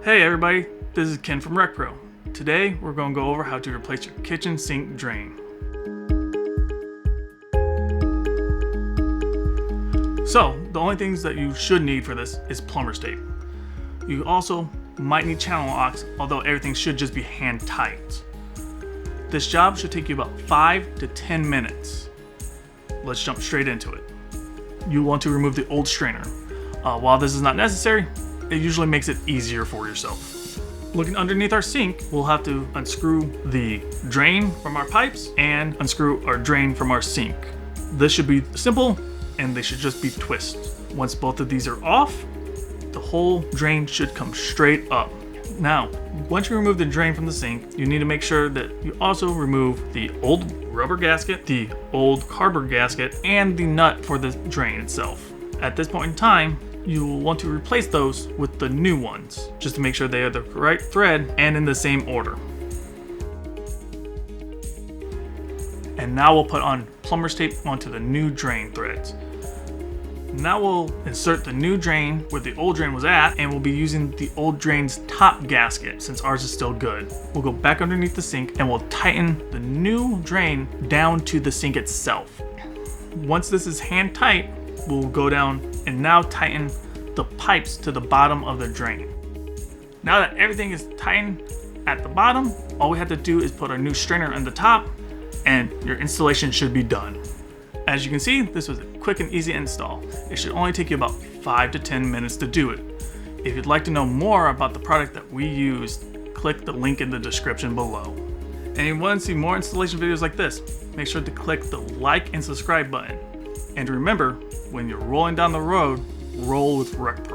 Hey everybody, this is Ken from RecPro. Today we're going to go over how to replace your kitchen sink drain. So the only things that you should need for this is plumber's tape. You also might need channel locks, although everything should just be hand tight. This job should take you about 5 to 10 minutes. Let's jump straight into it. You want to remove the old strainer. While this is not necessary, it usually makes it easier for yourself. Looking underneath our sink, we'll have to unscrew the drain from our pipes and unscrew our drain from our sink. This should be simple and they should just be twists. Once both of these are off, the whole drain should come straight up. Now, once you remove the drain from the sink, you need to make sure that you also remove the old rubber gasket, the old cardboard gasket, and the nut for the drain itself. At this point in time, you will want to replace those with the new ones, just to make sure they are the right thread and in the same order. And now we'll put on plumber's tape onto the new drain threads. Now we'll insert the new drain where the old drain was at, and we'll be using the old drain's top gasket since ours is still good. We'll go back underneath the sink and we'll tighten the new drain down to the sink itself. Once this is hand tight, we'll go down and now tighten the pipes to the bottom of the drain. Now that everything is tightened at the bottom, all we have to do is put our new strainer on the top and your installation should be done. As you can see, this was a quick and easy install. It should only take you about 5 to 10 minutes to do it. If you'd like to know more about the product that we used, click the link in the description below. And if you want to see more installation videos like this, make sure to click the like and subscribe button. And remember, when you're rolling down the road, roll with RecPro.